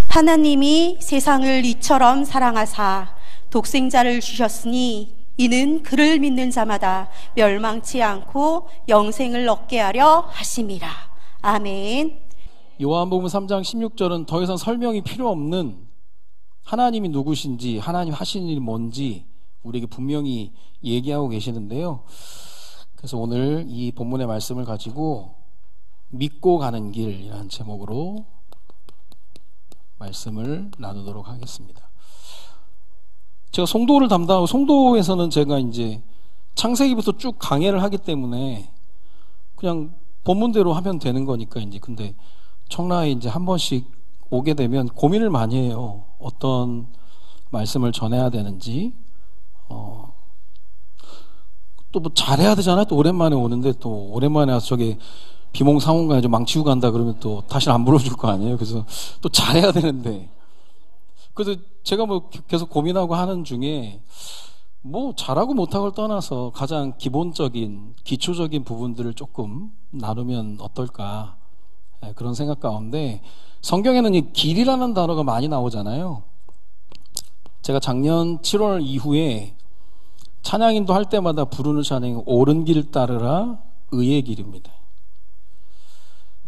하나님이 세상을 이처럼 사랑하사 독생자를 주셨으니 이는 그를 믿는 자마다 멸망치 않고 영생을 얻게 하려 하심이라. 아멘. 요한복음 3장 16절은 더 이상 설명이 필요 없는 하나님이 누구신지, 하나님 하시는 일이 뭔지 우리에게 분명히 얘기하고 계시는데요. 그래서 오늘 이 본문의 말씀을 가지고 믿고 가는 길이라는 제목으로 말씀을 나누도록 하겠습니다. 제가 송도를 담당하고, 송도에서는 제가 이제 창세기부터 쭉 강해를 하기 때문에 그냥 본문대로 하면 되는 거니까 이제. 근데 청라에 이제 한 번씩 오게 되면 고민을 많이 해요. 어떤 말씀을 전해야 되는지. 또 뭐 잘해야 되잖아요. 또 오랜만에 오는데, 또 오랜만에 와서 저게 비몽사몽간에 좀 망치고 간다 그러면 또 다시는 안 불러줄 거 아니에요. 그래서 또 잘해야 되는데, 그래서 제가 뭐 계속 고민하고 하는 중에 뭐 잘하고 못하고를 떠나서 가장 기본적인 기초적인 부분들을 조금 나누면 어떨까, 그런 생각 가운데 성경에는 이 길이라는 단어가 많이 나오잖아요. 제가 작년 7월 이후에 찬양인도 할 때마다 부르는 찬양이 옳은 길 따르라 의의 길입니다.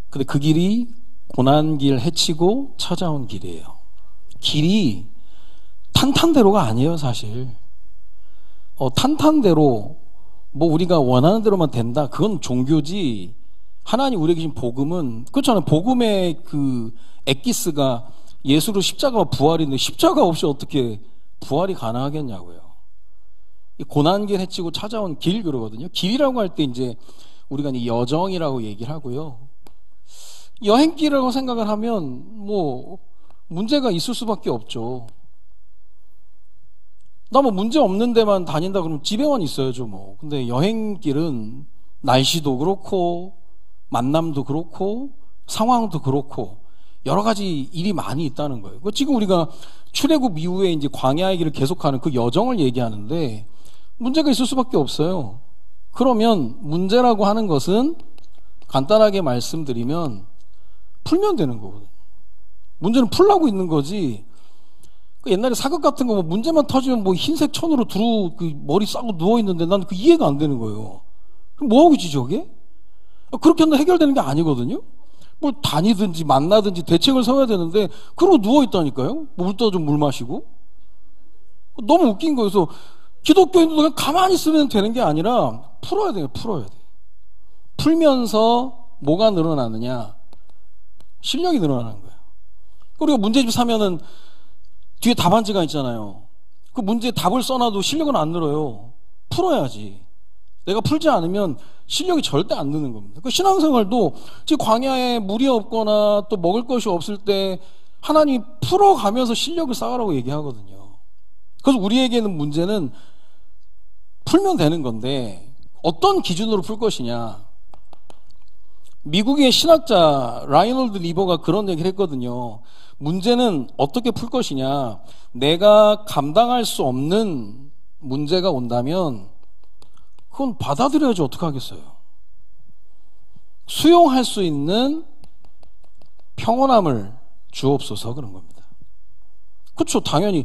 근데 그 길이 고난길 헤치고 찾아온 길이에요. 길이 탄탄대로가 아니에요, 사실. 탄탄대로 뭐 우리가 원하는 대로만 된다, 그건 종교지. 하나님 우리에게 주신 복음은 그렇잖아요. 복음의 그 엑기스가 예수로 십자가와 부활인데 십자가 없이 어떻게 부활이 가능하겠냐고요. 이 고난길 헤치고 찾아온 길 그러거든요. 길이라고 할 때 이제 우리가 이제 여정이라고 얘기를 하고요. 여행길이라고 생각을 하면 뭐 문제가 있을 수밖에 없죠. 나 뭐 문제 없는 데만 다닌다 그러면 집에만 있어야죠 뭐. 근데 여행길은 날씨도 그렇고 만남도 그렇고 상황도 그렇고 여러 가지 일이 많이 있다는 거예요. 지금 우리가 출애굽 이후에 이제 광야의 길을 계속하는 그 여정을 얘기하는데 문제가 있을 수밖에 없어요. 그러면 문제라고 하는 것은 간단하게 말씀드리면 풀면 되는 거거든요. 문제는 풀라고 있는 거지. 옛날에 사극 같은 거 뭐 문제만 터지면 뭐 흰색 천으로 두루 그 머리 싸고 누워 있는데 난 그 이해가 안 되는 거예요. 뭐 하고 있지 저게? 그렇게 하면 해결되는 게 아니거든요. 뭘 다니든지 만나든지 대책을 세워야 되는데 그러고 누워 있다니까요. 물 떠 좀 물 마시고. 너무 웃긴 거예요. 그래서 기독교인도 그냥 가만히 있으면 되는 게 아니라 풀어야 돼요. 풀어야 돼. 풀면서 뭐가 늘어나느냐? 실력이 늘어나는 거예요. 우리가 문제집 사면은 뒤에 답안지가 있잖아요. 그 문제에 답을 써놔도 실력은 안 늘어요. 풀어야지. 내가 풀지 않으면 실력이 절대 안 느는 겁니다. 그 신앙생활도 지금 광야에 물이 없거나 또 먹을 것이 없을 때 하나님이 풀어가면서 실력을 쌓으라고 얘기하거든요. 그래서 우리에게는 문제는 풀면 되는 건데 어떤 기준으로 풀 것이냐. 미국의 신학자 라이놀드 리버가 그런 얘기를 했거든요. 문제는 어떻게 풀 것이냐. 내가 감당할 수 없는 문제가 온다면 그건 받아들여야지 어떡하겠어요. 수용할 수 있는 평온함을 주옵소서 그런 겁니다. 그렇죠. 당연히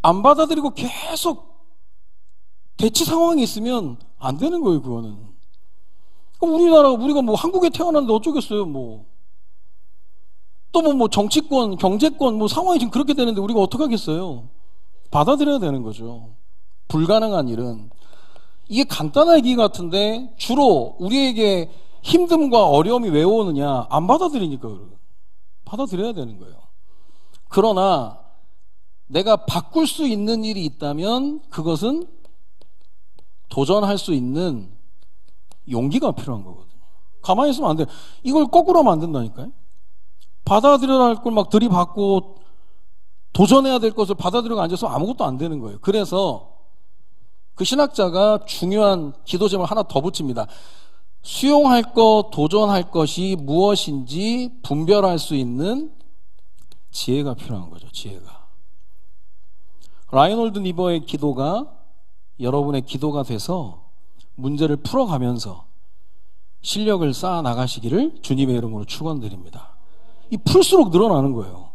안 받아들이고 계속 대치 상황이 있으면 안 되는 거예요. 그거는. 우리가 뭐 한국에 태어났는데 어쩌겠어요. 뭐 또 뭐 정치권, 경제권 뭐 상황이 지금 그렇게 되는데 우리가 어떡하겠어요. 받아들여야 되는 거죠. 불가능한 일은. 이게 간단한 얘기 같은데 주로 우리에게 힘듦과 어려움이 왜 오느냐. 안 받아들이니까 그래요. 받아들여야 되는 거예요. 그러나 내가 바꿀 수 있는 일이 있다면 그것은 도전할 수 있는 용기가 필요한 거거든요. 가만히 있으면 안 돼요. 이걸 거꾸로 하면 안 된다니까요. 받아들여야 할 걸 막 들이받고 도전해야 될 것을 받아들이고 앉아서 아무것도 안 되는 거예요. 그래서 그 신학자가 중요한 기도 제목을 하나 더 붙입니다. 수용할 것, 도전할 것이 무엇인지 분별할 수 있는 지혜가 필요한 거죠. 지혜가. 라이놀드 리버의 기도가 여러분의 기도가 돼서 문제를 풀어가면서 실력을 쌓아 나가시기를 주님의 이름으로 축원드립니다. 이 풀수록 늘어나는 거예요.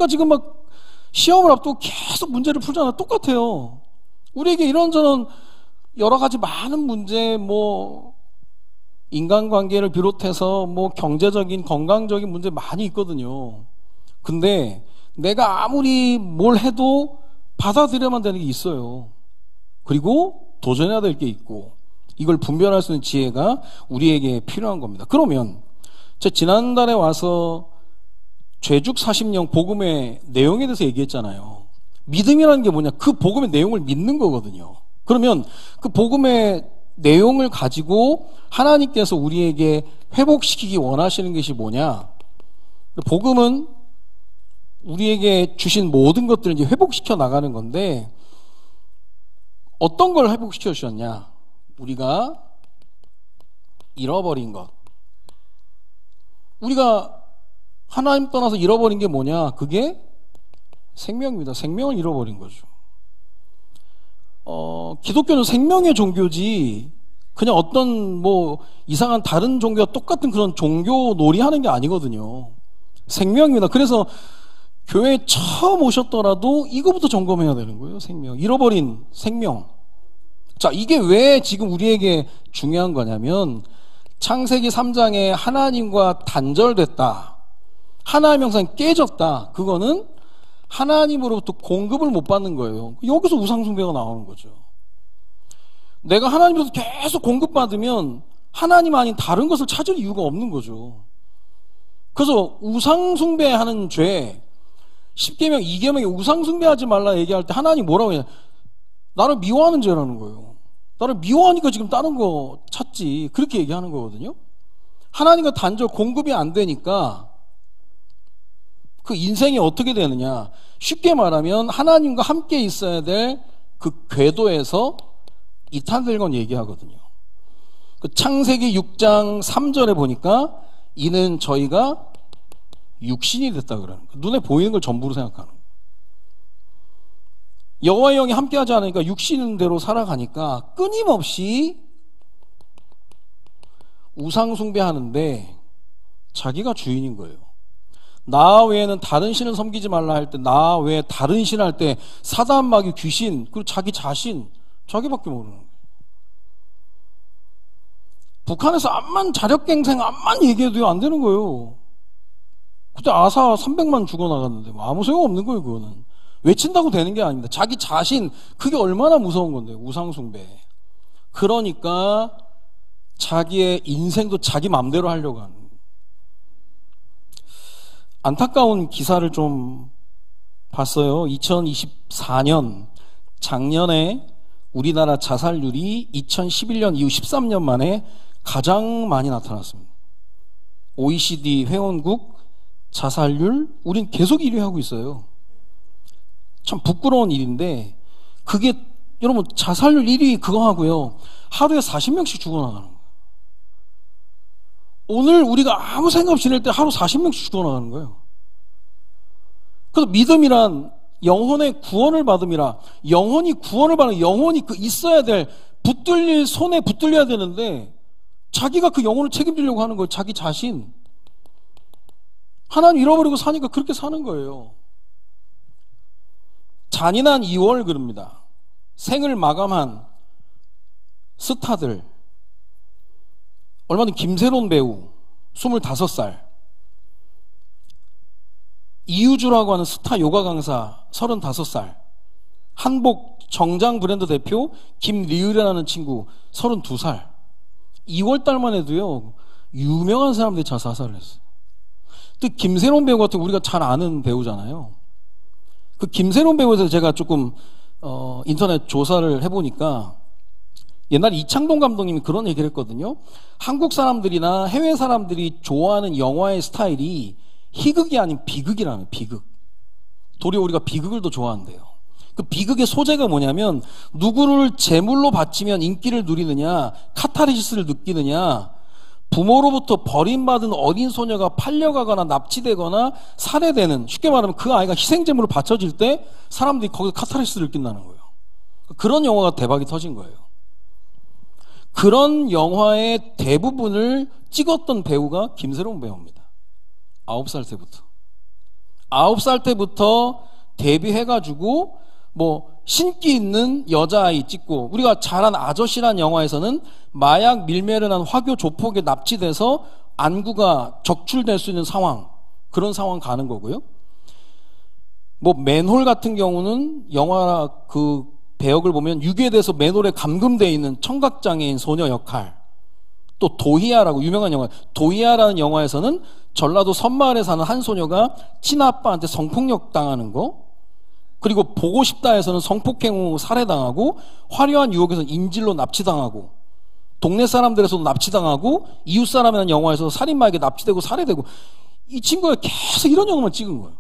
그러니까 지금 막 시험을 앞두고 계속 문제를 풀잖아요. 똑같아요. 우리에게 이런저런 여러 가지 많은 문제, 뭐 인간관계를 비롯해서 뭐 경제적인, 건강적인 문제 많이 있거든요. 근데 내가 아무리 뭘 해도 받아들여야만 되는 게 있어요. 그리고 도전해야 될 게 있고, 이걸 분별할 수 있는 지혜가 우리에게 필요한 겁니다. 그러면 제가 지난달에 와서 죄죽 40년 복음의 내용에 대해서 얘기했잖아요. 믿음이라는 게 뭐냐? 그 복음의 내용을 믿는 거거든요. 그러면 그 복음의 내용을 가지고 하나님께서 우리에게 회복시키기 원하시는 것이 뭐냐? 복음은 우리에게 주신 모든 것들을 이제 회복시켜 나가는 건데, 어떤 걸 회복시켜 주셨냐? 우리가 잃어버린 것. 우리가 하나님 떠나서 잃어버린 게 뭐냐? 그게 생명입니다. 생명을 잃어버린 거죠. 기독교는 생명의 종교지 그냥 어떤 뭐 이상한 다른 종교와 똑같은 그런 종교 놀이하는 게 아니거든요. 생명입니다. 그래서 교회에 처음 오셨더라도 이거부터 점검해야 되는 거예요. 생명. 잃어버린 생명. 자, 이게 왜 지금 우리에게 중요한 거냐면, 창세기 3장에 하나님과 단절됐다, 하나님 형상이 깨졌다, 그거는 하나님으로부터 공급을 못 받는 거예요. 여기서 우상숭배가 나오는 거죠. 내가 하나님으로부터 계속 공급받으면 하나님 아닌 다른 것을 찾을 이유가 없는 거죠. 그래서 우상숭배하는 죄, 10계명 2계명에 우상숭배하지 말라 얘기할 때 하나님 뭐라고 해요? 나를 미워하는 죄라는 거예요. 나를 미워하니까 지금 다른 거 찾지, 그렇게 얘기하는 거거든요. 하나님과 단절 공급이 안 되니까 그 인생이 어떻게 되느냐, 쉽게 말하면 하나님과 함께 있어야 될 그 궤도에서 이탈될 건 얘기하거든요. 그 창세기 6장 3절에 보니까 이는 저희가 육신이 됐다 그러는 거예요. 눈에 보이는 걸 전부로 생각하는 거예요. 여호와의 영이 함께하지 않으니까 육신대로 살아가니까 끊임없이 우상숭배하는데 자기가 주인인 거예요. 나 외에는 다른 신을 섬기지 말라 할 때, 나 외에 다른 신 할 때 사단, 마귀, 귀신, 그리고 자기 자신, 자기밖에 모르는 거예요. 북한에서 암만 자력갱생, 암만 얘기해도 안 되는 거예요. 그때 아사 300만 죽어나갔는데 뭐 아무 소용 없는 거예요. 그거는 외친다고 되는 게 아닙니다. 자기 자신, 그게 얼마나 무서운 건데요. 우상숭배. 그러니까 자기의 인생도 자기 맘대로 하려고 하는 거예요. 안타까운 기사를 좀 봤어요. 2024년 작년에 우리나라 자살률이 2011년 이후 13년 만에 가장 많이 나타났습니다. OECD 회원국 자살률, 우린 계속 1위 하고 있어요. 참 부끄러운 일인데, 그게 여러분 자살률 1위 그거 하고요, 하루에 40명씩 죽어나가는 거예요. 오늘 우리가 아무 생각 없이 지낼 때 하루 40명씩 죽어나가는 거예요. 그래서 믿음이란 영혼의 구원을 받음이라, 영혼이 구원을 받는, 영혼이 그 있어야 될, 붙들릴 손에 붙들려야 되는데 자기가 그 영혼을 책임지려고 하는 거예요. 자기 자신. 하나님 잃어버리고 사니까 그렇게 사는 거예요. 잔인한 2월 그럽니다. 생을 마감한 스타들. 얼마 전 김세론 배우 25살, 이유주라고 하는 스타 요가 강사 35살, 한복 정장 브랜드 대표 김리을이라는 친구 32살. 2월 달만 해도요 유명한 사람들이 자살을 했어요. 또 김세론 배우 같은 우리가 잘 아는 배우잖아요. 그 김세론 배우에서 제가 조금 인터넷 조사를 해보니까 옛날 이창동 감독님이 그런 얘기를 했거든요. 한국 사람들이나 해외 사람들이 좋아하는 영화의 스타일이 희극이 아닌 비극이라는, 비극. 도리어 우리가 비극을 더 좋아한대요. 그 비극의 소재가 뭐냐면, 누구를 제물로 바치면 인기를 누리느냐, 카타르시스를 느끼느냐, 부모로부터 버림받은 어린 소녀가 팔려가거나 납치되거나 살해되는, 쉽게 말하면 그 아이가 희생제물로 바쳐질 때 사람들이 거기서 카타르시스를 느낀다는 거예요. 그런 영화가 대박이 터진 거예요. 그런 영화의 대부분을 찍었던 배우가 김세론 배우입니다. 9살 때부터. 9살 때부터 데뷔해가지고 뭐 신기 있는 여자아이 찍고, 우리가 잘 아는 아저씨란 영화에서는 마약 밀매를 한 화교 조폭에 납치돼서 안구가 적출될 수 있는 상황, 그런 상황 가는 거고요. 뭐 맨홀 같은 경우는 영화 그 배역을 보면 유괴돼서 맨홀에 감금되어 있는 청각장애인 소녀 역할. 또 도희아라고 유명한 영화, 도희아라는 영화에서는 전라도 섬마을에 사는 한 소녀가 친아빠한테 성폭력 당하는 거, 그리고 보고 싶다에서는 성폭행 후 살해당하고, 화려한 유혹에서는 인질로 납치당하고, 동네 사람들에서도 납치당하고, 이웃 사람이라는 영화에서 살인마에게 납치되고 살해되고, 이 친구가 계속 이런 영화만 찍은 거예요.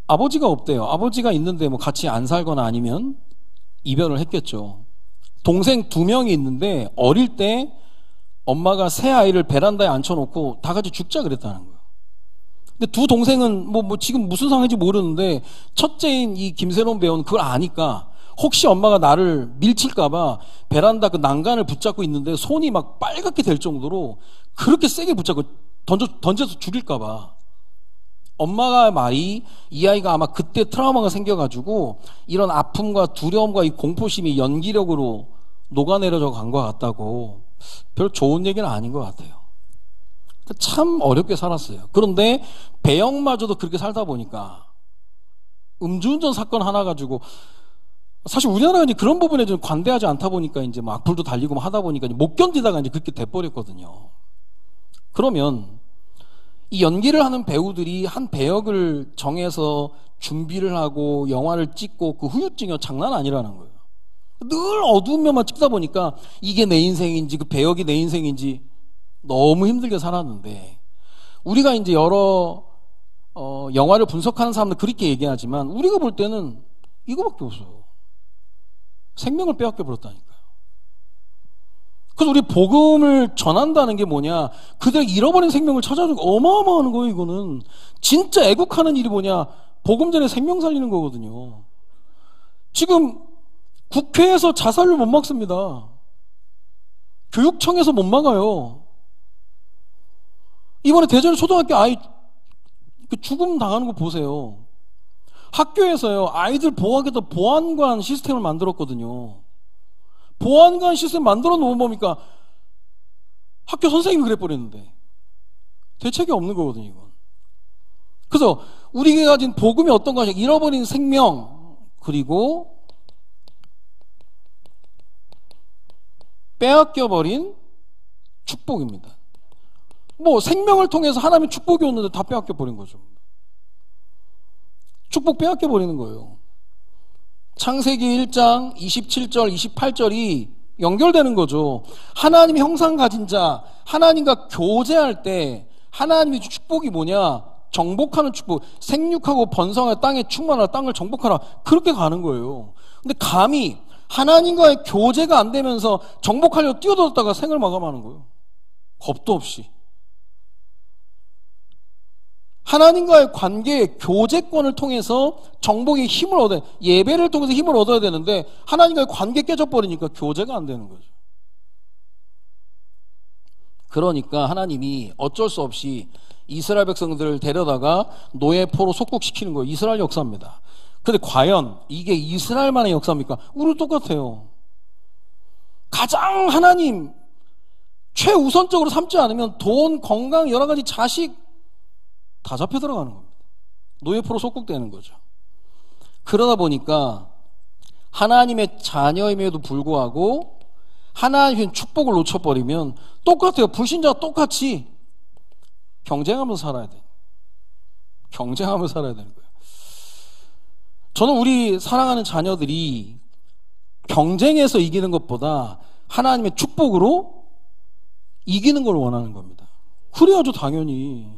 아버지가 없대요. 아버지가 있는데 뭐 같이 안 살거나 아니면 이별을 했겠죠. 동생 2명이 있는데 어릴 때 엄마가 새 아이를 베란다에 앉혀놓고 다 같이 죽자 그랬다는 거예요. 근데 두 동생은 뭐 지금 무슨 상황인지 모르는데, 첫째인 이 김세론 배우는 그걸 아니까 혹시 엄마가 나를 밀칠까봐 베란다 그 난간을 붙잡고 있는데 손이 막 빨갛게 될 정도로 그렇게 세게 붙잡고 던져서 죽일까봐. 엄마가 말이, 이 아이가 아마 그때 트라우마가 생겨가지고 이런 아픔과 두려움과 이 공포심이 연기력으로 녹아내려져 간 것 같다고. 별 좋은 얘기는 아닌 것 같아요. 참 어렵게 살았어요. 그런데 배역마저도 그렇게 살다 보니까, 음주운전 사건 하나 가지고, 사실 우리나라가 이제 그런 부분에 좀 관대하지 않다 보니까 이제 막 악플도 달리고 막 하다 보니까 못 견디다가 이제 그렇게 돼버렸거든요. 그러면 이 연기를 하는 배우들이 한 배역을 정해서 준비를 하고 영화를 찍고 그 후유증이 장난 아니라는 거예요. 늘 어두운 면만 찍다 보니까 이게 내 인생인지 그 배역이 내 인생인지 너무 힘들게 살았는데, 우리가 이제 여러 영화를 분석하는 사람들 그렇게 얘기하지만 우리가 볼 때는 이거밖에 없어요. 생명을 빼앗겨 버렸다니까요. 그래서 우리 복음을 전한다는 게 뭐냐, 그들 잃어버린 생명을 찾아주는 거 어마어마한 거예요. 이거는 진짜 애국하는 일이 뭐냐, 복음 전에 생명 살리는 거거든요. 지금 국회에서 자살을 못 막습니다. 교육청에서 못 막아요. 이번에 대전 초등학교 아이 죽음 당하는 거 보세요. 학교에서요, 아이들 보호하겠다 보안관 시스템을 만들었거든요. 보안관 시스템 만들어 놓으면 뭡니까? 학교 선생님이 그래버렸는데 대책이 없는 거거든요, 이건. 그래서 우리가 가진 복음이 어떤 것이냐, 잃어버린 생명, 그리고 빼앗겨버린 축복입니다. 뭐 생명을 통해서 하나님의 축복이 오는데 다 빼앗겨버린 거죠. 축복 빼앗겨버리는 거예요. 창세기 1장 27절 28절이 연결되는 거죠. 하나님의 형상 가진 자, 하나님과 교제할 때 하나님의 축복이 뭐냐, 정복하는 축복, 생육하고 번성하여 땅에 충만하라, 땅을 정복하라, 그렇게 가는 거예요. 근데 감히 하나님과의 교제가 안 되면서 정복하려고 뛰어들었다가 생을 마감하는 거예요. 겁도 없이. 하나님과의 관계의 교제권을 통해서 정복의 힘을 얻어야, 예배를 통해서 힘을 얻어야 되는데 하나님과의 관계 깨져버리니까 교제가 안 되는 거죠. 그러니까 하나님이 어쩔 수 없이 이스라엘 백성들을 데려다가 노예포로 속국시키는 거예요. 이스라엘 역사입니다. 근데 과연 이게 이스라엘만의 역사입니까? 우리도 똑같아요. 가장 하나님 최우선적으로 삼지 않으면 돈, 건강, 여러 가지 자식 다 잡혀 들어가는 겁니다. 노예포로 속국되는 거죠. 그러다 보니까 하나님의 자녀임에도 불구하고 하나님의 축복을 놓쳐버리면 똑같아요. 불신자와 똑같이 경쟁하면서 살아야 돼요. 경쟁하면서 살아야 되는 거예요. 저는 우리 사랑하는 자녀들이 경쟁에서 이기는 것보다 하나님의 축복으로 이기는 걸 원하는 겁니다. 그래야죠, 당연히.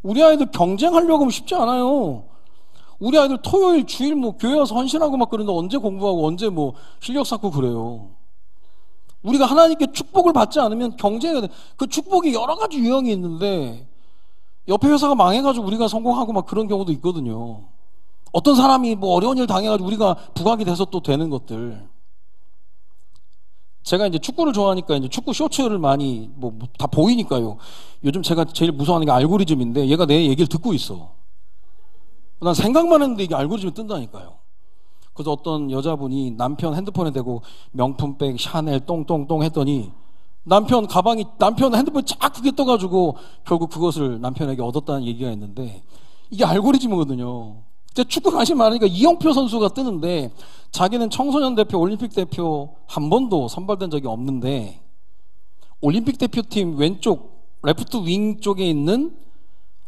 우리 아이들 경쟁하려고 하면 쉽지 않아요. 우리 아이들 토요일, 주일 뭐 교회 와서 헌신하고 막 그러는데 언제 공부하고 언제 뭐 실력 쌓고 그래요. 우리가 하나님께 축복을 받지 않으면 경쟁해야 돼. 그 축복이 여러 가지 유형이 있는데 옆에 회사가 망해가지고 우리가 성공하고 막 그런 경우도 있거든요. 어떤 사람이 뭐 어려운 일 당해가지고 우리가 부각이 돼서 또 되는 것들. 제가 이제 축구를 좋아하니까 이제 축구 쇼츠를 많이 다 보이니까요. 요즘 제가 제일 무서워하는 게 알고리즘인데 얘가 내 얘기를 듣고 있어. 난 생각만 했는데 이게 알고리즘이 뜬다니까요. 그래서 어떤 여자분이 남편 핸드폰에 대고 명품백 샤넬 똥똥똥 했더니 남편 핸드폰이 쫙 크게 떠가지고 결국 그것을 남편에게 얻었다는 얘기가 있는데 이게 알고리즘이거든요. 축구 관심 많으니까 이영표 선수가 뜨는데 자기는 청소년 대표, 올림픽 대표 한 번도 선발된 적이 없는데 올림픽 대표팀 왼쪽 레프트 윙 쪽에 있는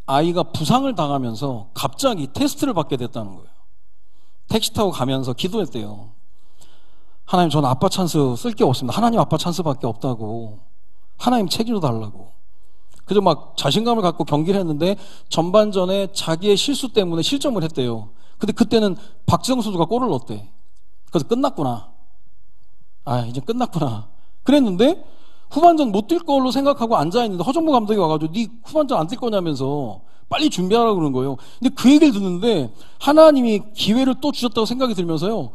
아이가 부상을 당하면서 갑자기 테스트를 받게 됐다는 거예요. 택시 타고 가면서 기도했대요. 하나님, 저는 아빠 찬스 쓸 게 없습니다. 하나님 아빠 찬스밖에 없다고. 하나님 책임져 달라고. 그래서 막 자신감을 갖고 경기를 했는데 전반전에 자기의 실수 때문에 실점을 했대요. 근데 그때는 박지성 선수가 골을 넣었대. 그래서 끝났구나. 이제 끝났구나. 그랬는데 후반전 못 뛸 걸로 생각하고 앉아있는데 허정무 감독이 와가지고 네 후반전 안 뛸 거냐면서 빨리 준비하라고 그러는 거예요. 근데 그 얘기를 듣는데 하나님이 기회를 또 주셨다고 생각이 들면서요.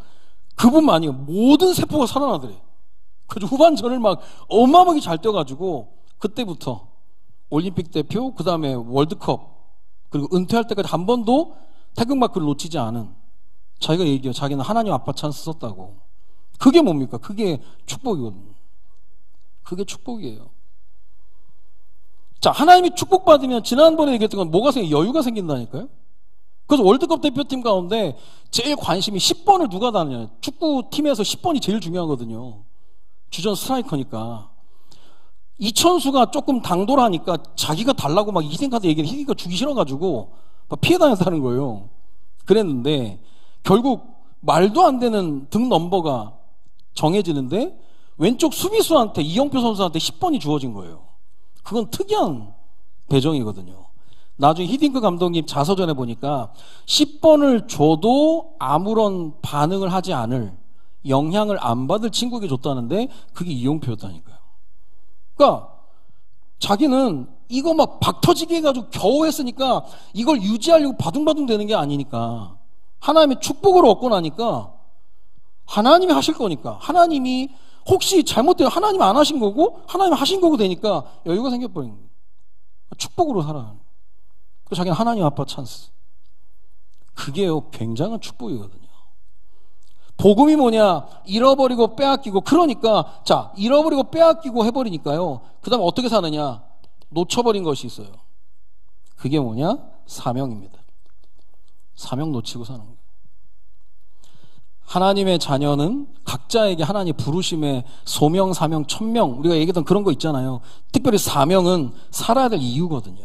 그분만이 모든 세포가 살아나더래. 그래서 후반전을 막 어마어마하게 잘 뛰어가지고 그때부터 올림픽 대표, 그 다음에 월드컵, 그리고 은퇴할 때까지 한 번도 태극마크를 놓치지 않은 자기가 얘기해요. 자기는 하나님 아빠 찬스 썼다고. 그게 뭡니까? 그게 축복이거든요. 그게 축복이에요. 자, 하나님이 축복받으면 지난번에 얘기했던 건 뭐가 여유가 생긴다니까요? 그래서 월드컵 대표팀 가운데 제일 관심이 10번을 누가 다느냐. 축구팀에서 10번이 제일 중요하거든요. 주전 스트라이커니까. 이천수가 조금 당돌하니까 자기가 달라고 막 희생카드 얘기를 희생카 주기 싫어가지고 막 피해 다녔다는 거예요. 그랬는데 결국 말도 안 되는 등 넘버가 정해지는데 왼쪽 수비수한테 이영표 선수한테 10번이 주어진 거예요. 그건 특이한 배정이거든요. 나중에 히딩크 감독님 자서전에 보니까 10번을 줘도 아무런 반응을 하지 않을, 영향을 안 받을 친구에게 줬다는데 그게 이영표였다니까요. 그러니까 자기는 이거 막 박터지게 해가지고 겨우 했으니까 이걸 유지하려고 바둥바둥 되는 게 아니니까 하나님의 축복을 얻고 나니까 하나님이 하실 거니까 하나님이 혹시 잘못되면 하나님 안 하신 거고 하나님 하신 거고 되니까 여유가 생겨버린 거예요. 축복으로 살아가는 거예요. 자기는 하나님 아빠 찬스. 그게요 굉장한 축복이거든요. 복음이 뭐냐? 잃어버리고 빼앗기고. 그러니까 자 잃어버리고 빼앗기고 해버리니까요 그 다음에 어떻게 사느냐? 놓쳐버린 것이 있어요. 그게 뭐냐? 사명입니다. 사명 놓치고 사는 거예요. 하나님의 자녀는 각자에게 하나님 부르심의 소명, 사명, 천명, 우리가 얘기했던 그런 거 있잖아요. 특별히 사명은 살아야 될 이유거든요.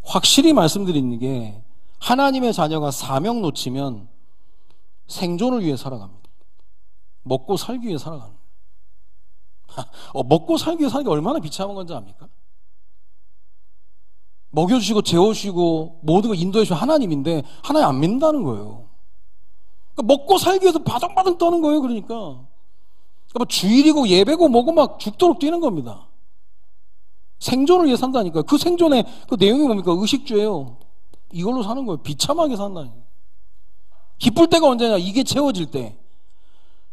확실히 말씀드리는 게 하나님의 자녀가 사명 놓치면 생존을 위해 살아갑니다. 먹고 살기 위해 살아가는 거예요. 먹고 살기 위해 사는 게 얼마나 비참한 건지 압니까? 먹여주시고 재워주시고 모든 걸 인도해주시고 하나님인데 하나님 안 믿는다는 거예요. 그러니까 먹고 살기 위해서 바둥바둥 떠는 거예요. 그러니까 주일이고 예배고 뭐고 막 죽도록 뛰는 겁니다. 생존을 위해 산다니까. 그 생존의 그 내용이 뭡니까? 의식주예요. 이걸로 사는 거예요. 비참하게 산다니까. 기쁠 때가 언제냐? 이게 채워질 때.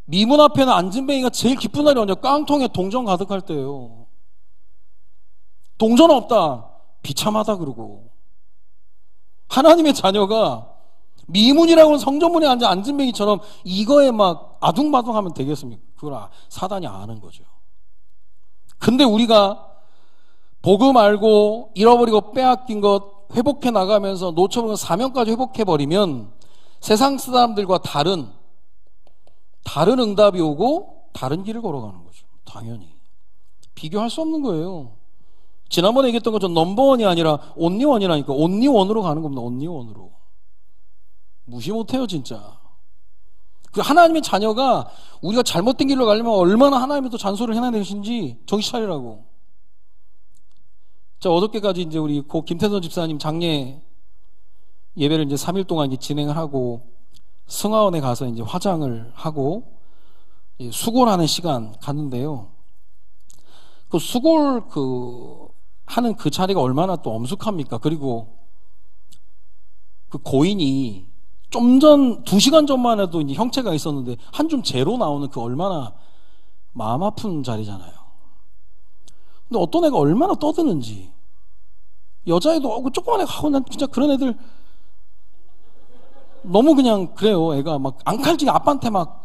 미문 앞에는 안진뱅이가 제일 기쁜 날이 언제냐? 깡통에 동전 가득할 때예요. 동전 없다. 비참하다 그러고. 하나님의 자녀가 미문이라고는 성전문에 앉아 안진뱅이처럼 이거에 막 아둥바둥하면 되겠습니까? 그걸 사단이 아는 거죠. 근데 우리가 복음 알고 잃어버리고 빼앗긴 것 회복해 나가면서 놓쳐버린 사명까지 회복해버리면 세상 사람들과 다른 응답이 오고 다른 길을 걸어가는 거죠. 당연히. 비교할 수 없는 거예요. 지난번에 얘기했던 것처럼 넘버원이 아니라 온리원이라니까. 온리원으로 가는 겁니다. 온리원으로. 무시 못해요 진짜. 그 하나님의 자녀가 우리가 잘못된 길로 가려면 얼마나 하나님의 또 잔소리를 해야 되신지 정신 차리라고. 자, 어저께까지 이제 우리 고 김태선 집사님 장례 예배를 이제 3일 동안 이제 진행을 하고 승하원에 가서 이제 화장을 하고 수고를 하는 시간 갔는데요. 그 수고를 하는 그 자리가 얼마나 또 엄숙합니까? 그리고 그 고인이 좀 전, 2시간 전만 해도 이제 형체가 있었는데, 한 줌 재로 나오는 그 얼마나 마음 아픈 자리잖아요. 근데 어떤 애가 얼마나 떠드는지, 여자애도 오고 조그만 애가 하고, 난 진짜 그런 애들, 너무 그냥 그래요. 애가 막 앙칼지게 아빠한테 막,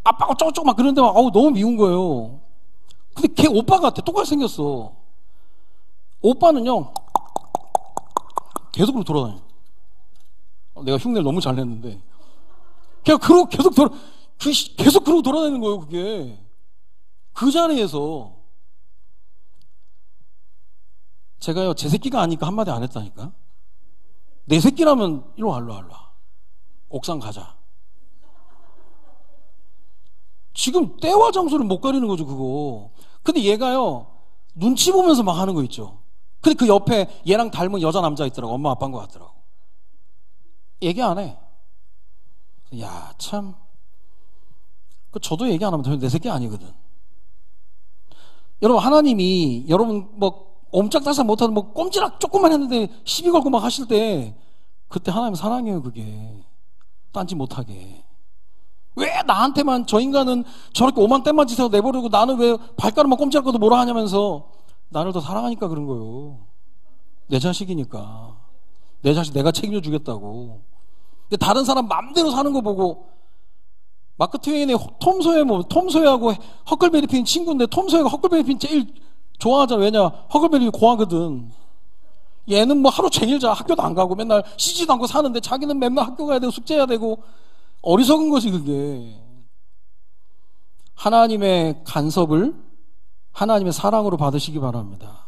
아빠가 쪼쪼 막 그러는데 막, 너무 미운 거예요. 근데 걔 오빠 같아. 똑같이 생겼어. 오빠는요, 계속 그러고 돌아다녀요. 내가 흉내를 너무 잘 냈는데. 걔가 그러고 계속 그러고 돌아다니는 거예요, 그게. 그 자리에서. 제가요, 제 새끼가 아니까 한마디 안 했다니까. 내 새끼라면, 일로 와. 옥상 가자. 지금 때와 장소를 못 가리는 거죠, 그거. 근데 얘가요, 눈치 보면서 막 하는 거 있죠. 근데 그 옆에 얘랑 닮은 여자 남자 있더라고. 엄마 아빠인 것 같더라고. 얘기 안 해. 야, 참. 저도 얘기 안 하면 내 새끼 아니거든. 여러분, 하나님이, 여러분, 옴짝달싹 못하는 꼼지락 조금만 했는데 시비 걸고 막 하실 때, 그때 하나님 사랑해요, 그게. 딴짓 못하게. 왜 나한테만 저 인간은 저렇게 오만 땜만 짓해서 내버리고 나는 왜 발가락만 꼼지락거도 뭐라 하냐면서 나를 더 사랑하니까 그런 거예요. 내 자식이니까. 내 자식 내가 책임져 주겠다고. 근데 다른 사람 맘대로 사는 거 보고 마크 트웨인의 톰 소예하고 허클베리 핀 친구인데 톰 소예가 허클베리 핀 제일 좋아하잖아. 왜냐? 허클베리 고하거든. 얘는 하루 종일 학교도 안 가고 맨날 쉬지도 않고 사는데 자기는 맨날 학교 가야 되고 숙제해야 되고 어리석은 거지 그게. 하나님의 간섭을 하나님의 사랑으로 받으시기 바랍니다.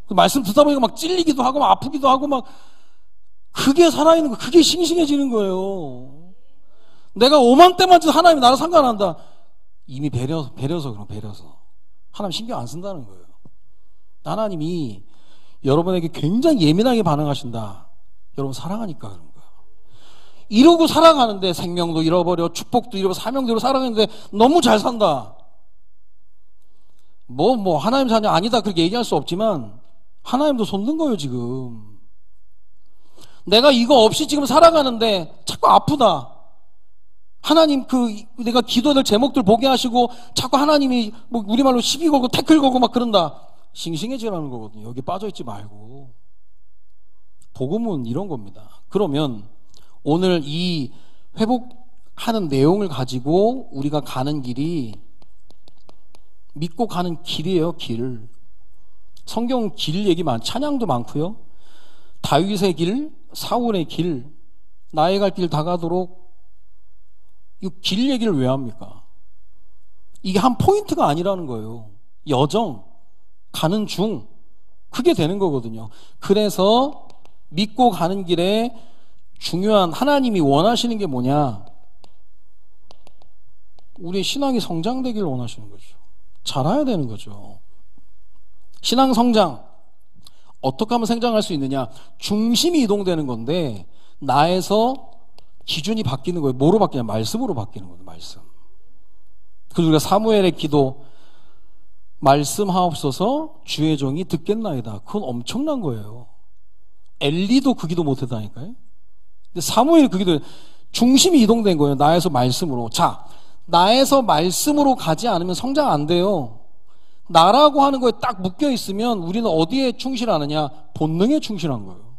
말씀 듣다 보니까 막 찔리기도 하고 막 아프기도 하고 막 그게 살아있는 거, 그게 싱싱해지는 거예요. 내가 오만 때만 해도 하나님이 나를 상관한다. 이미 배려서 그럼 배려서. 하나님 신경 안 쓴다는 거예요. 하나님이 여러분에게 굉장히 예민하게 반응하신다. 여러분 사랑하니까 그런 거예요. 이러고 살아가는데 생명도 잃어버려, 축복도 잃어버려, 사명도 잃어 살아가는데 너무 잘 산다. 하나님 자녀 아니다 그렇게 얘기할 수 없지만 하나님도 손든 거예요 지금. 내가 이거 없이 지금 살아가는데 자꾸 아프다. 하나님 내가 기도될 제목들 보게 하시고 자꾸 하나님이 우리말로 시비 걸고 태클 걸고 막 그런다. 싱싱해지라는 거거든요. 여기 빠져있지 말고. 복음은 이런 겁니다. 그러면 오늘 이 회복하는 내용을 가지고 우리가 가는 길이 믿고 가는 길이에요. 길. 성경 길 얘기 찬양도 많고요. 다윗의 길, 사울의 길, 나의 갈 길 다가도록 이 길 얘기를 왜 합니까? 이게 한 포인트가 아니라는 거예요. 여정, 가는 중, 그게 되는 거거든요. 그래서 믿고 가는 길에 중요한 하나님이 원하시는 게 뭐냐? 우리의 신앙이 성장되기를 원하시는 거죠. 자라야 되는 거죠. 신앙 성장 어떻게 하면 성장할 수 있느냐? 중심이 이동되는 건데 나에서 기준이 바뀌는 거예요. 뭐로 바뀌냐? 말씀으로 바뀌는 거예요. 말씀. 그래서 우리가 사무엘의 기도 말씀하옵소서 주의 종이 듣겠나이다. 그건 엄청난 거예요. 엘리도 그 기도 못했다니까요. 근데 사무엘이 그 기도 중심이 이동된 거예요. 나에서 말씀으로. 자, 나에서 말씀으로 가지 않으면 성장 안 돼요. 나라고 하는 거에 딱 묶여 있으면 우리는 어디에 충실하느냐? 본능에 충실한 거예요.